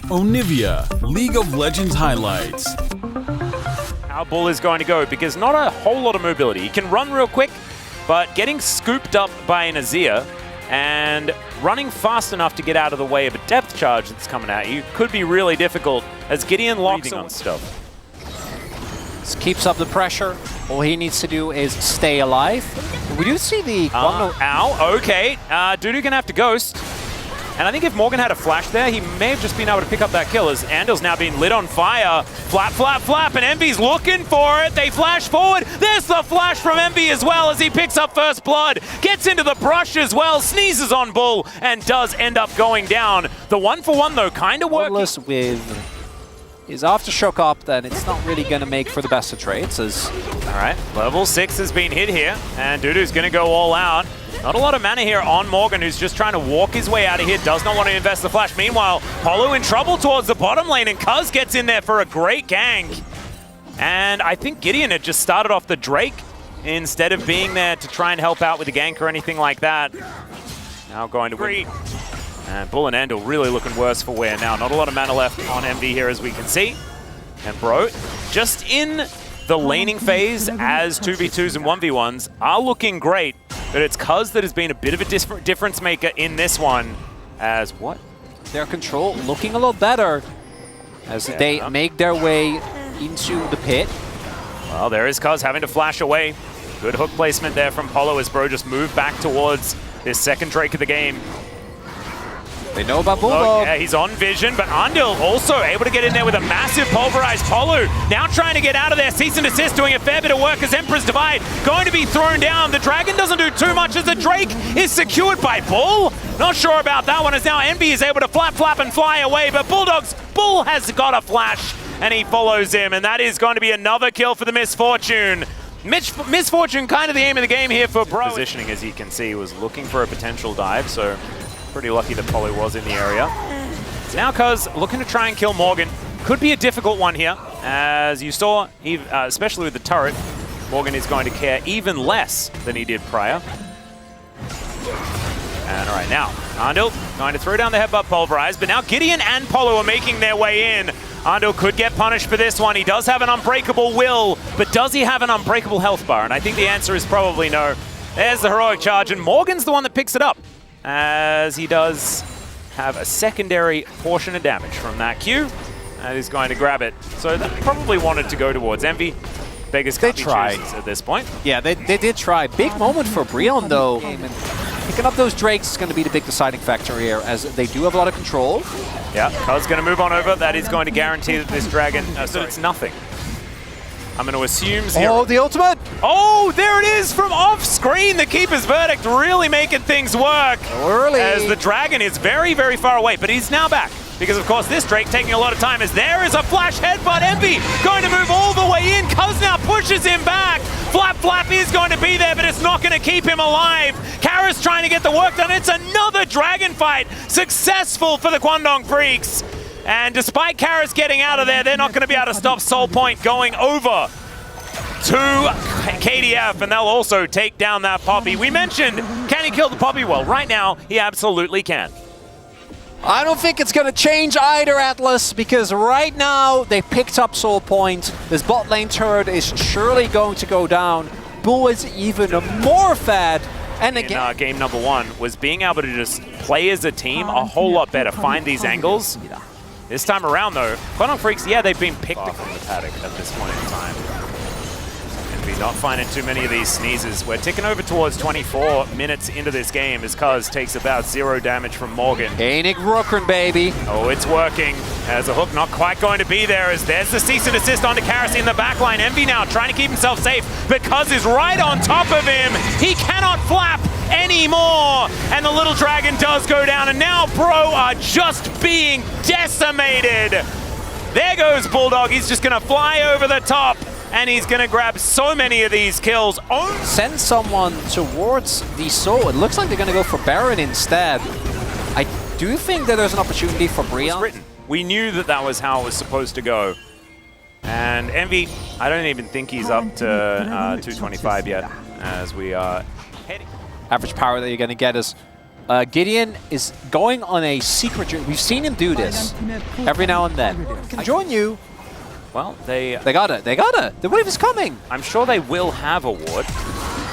Onivia, League of Legends highlights. How Bull is going to go, because not a whole lot of mobility. He can run real quick, but getting scooped up by an Azir and running fast enough to get out of the way of a depth charge that's coming at you could be really difficult as Gideon locks on stuff. Just keeps up the pressure. All he needs to do is stay alive. We do see the ow, okay. Dudu gonna have to ghost. And I think if Morgan had a flash there, he may have just been able to pick up that kill as Andal's now being lit on fire. Flap, flap, flap, and Envy's looking for it. They flash forward. There's the flash from Envy as well as he picks up first blood. Gets into the brush as well, sneezes on Bull, and does end up going down. The 1-for-1 though, kind of working. With his Aftershock up, then it's not really going to make for the best of trades. All right, level 6 has been hit here, and Dudu's going to go all out. Not a lot of mana here on Morgan, who's just trying to walk his way out of here, does not want to invest the flash. Meanwhile, Polo in trouble towards the bottom lane, and Cuz gets in there for a great gank. And I think Gideon had just started off the Drake instead of being there to try and help out with the gank or anything like that. Now going to win. And Bull and Andal really looking worse for wear now. Not a lot of mana left on MV here, as we can see. And Bro, just in the laning phase as 2v2s and 1v1s are looking great, but it's Cuz that has been a bit of a difference maker in this one. As what? Their control looking a lot better as they make their way into the pit. Well, there is Cuz having to flash away. Good hook placement there from Polo as Bro just moved back towards this second Drake of the game. They know about Bulldog. Oh, yeah, he's on vision, but Andal also able to get in there with a massive pulverized Polu. Now trying to get out of there. Cease and desist doing a fair bit of work as Emperor's Divide going to be thrown down. The Dragon doesn't do too much as the Drake is secured by Bull. Not sure about that one as now Envy is able to flap, flap and fly away, but Bull has got a flash and he follows him, and that is going to be another kill for the Misfortune. Misfortune kind of the aim of the game here for Bro. Positioning, as you can see, was looking for a potential dive, so pretty lucky that Polo was in the area. Now Cuz looking to try and kill Morgan. Could be a difficult one here. As you saw, especially with the turret, Morgan is going to care even less than he did prior. And all right, now Andal going to throw down the headbutt pulverize, but now Gideon and Polo are making their way in. Andal could get punished for this one. He does have an unbreakable will, but does he have an unbreakable health bar? And I think the answer is probably no. There's the heroic charge, and Morgan's the one that picks it up, as he does have a secondary portion of damage from that Q, and he's going to grab it. So that probably wanted to go towards Envy. Beggars can't be choosers at this point. Yeah, they did try. Big moment for BRION, though. Picking up those Drakes is going to be the big deciding factor here, as they do have a lot of control. Yeah, Cuz going to move on over. That is going to guarantee that this Dragon, so it's nothing. I'm going to assume 0. Oh, the ultimate! Oh, there it is from off screen. The Keeper's Verdict really making things work. Early. As the Dragon is very, very far away, but he's now back. Because, of course, this Drake taking a lot of time as there is a flash headbutt. Envy going to move all the way in. Cuz now pushes him back. Flap Flap is going to be there, but it's not going to keep him alive. Kara's trying to get the work done. It's another Dragon fight. Successful for the Kwangdong Freecs. And despite Kara's getting out of there, they're not going to be able to stop Soul Point going over to KDF, and they'll also take down that Poppy. We mentioned, can he kill the Poppy? Well, right now, he absolutely can. I don't think it's going to change either, Atlas, because right now they picked up Soul Point. This bot lane turret is surely going to go down. Bull is even more fed. And again, game number 1 was being able to just play as a team a whole lot better, find these angles. This time around, though, Kwangdong Freecs, yeah, they've been picked off from the paddock at this point in time. Envy not finding too many of these sneezes. We're ticking over towards 24 minutes into this game as Cuz takes about 0 damage from Morgan. Ainig Rookrun, baby. Oh, it's working. As a hook not quite going to be there, as there's the cease and desist onto Karas in the backline. Envy now trying to keep himself safe, but Cuz is right on top of him. He cannot flap anymore, and the little Dragon does go down, and now Bro are just being decimated. There goes Bulldog. He's just going to fly over the top, and he's going to grab so many of these kills. Send someone towards the Soul. It looks like they're going to go for Baron instead. I do think that there's an opportunity for BRION. We knew that that was how it was supposed to go. And Envy, I don't even think he's up to 225 yet, as we are heading. Average power that you're going to get is Gideon is going on a secret journey. We've seen him do this every now and then. I can join you. Well, they got it. They got it. The wave is coming. I'm sure they will have a ward.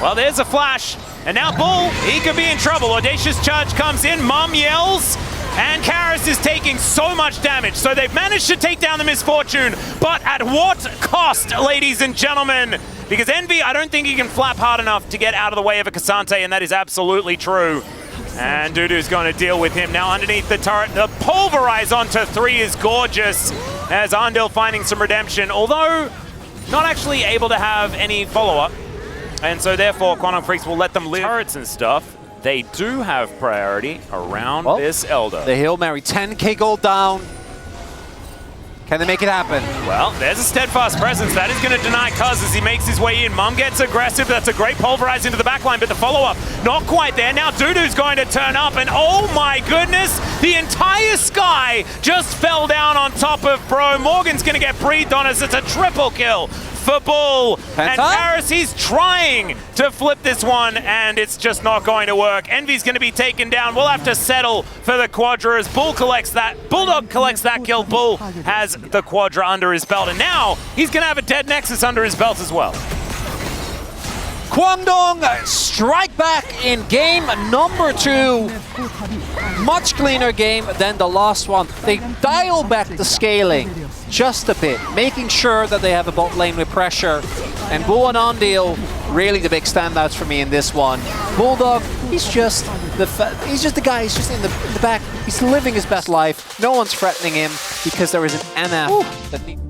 Well, there's a flash. And now Bull, he could be in trouble. Audacious Charge comes in. Mom yells. And Karis is taking so much damage. So they've managed to take down the Misfortune. But at what cost, ladies and gentlemen? Because Envy, I don't think he can flap hard enough to get out of the way of a Cassante, and that is absolutely true. And Dudu's going to deal with him now underneath the turret. The pulverize onto 3 is gorgeous, as Andil finding some redemption, although not actually able to have any follow-up. And so therefore, Kwangdong Freecs will let them live turrets and stuff. They do have priority around this Elder. The Hail Mary, 10k gold down. Can they make it happen? Well, there's a steadfast presence. That is going to deny Cuz as he makes his way in. Mum gets aggressive. That's a great pulverize into the backline, but the follow-up, not quite there. Now Dudu's going to turn up, and oh my goodness, the entire sky just fell down on top of Bro. Morgan's going to get breathed on us. It's a triple kill for Bull. And Karis, he's trying to flip this one, and it's just not going to work. Envy's going to be taken down. We'll have to settle for the Quadra as Bull collects that. Bulldog collects that kill. Bull has the Quadra under his belt, and now he's going to have a dead Nexus under his belt as well. Kwangdong strike back in game number 2. Much cleaner game than the last one. They dial back the scaling just a bit, making sure that they have a bot lane with pressure. And Bull and Andil, really the big standouts for me in this one. Bulldog, he's just the guy. He's just in the back. He's living his best life. No one's threatening him because there is an NF that needs.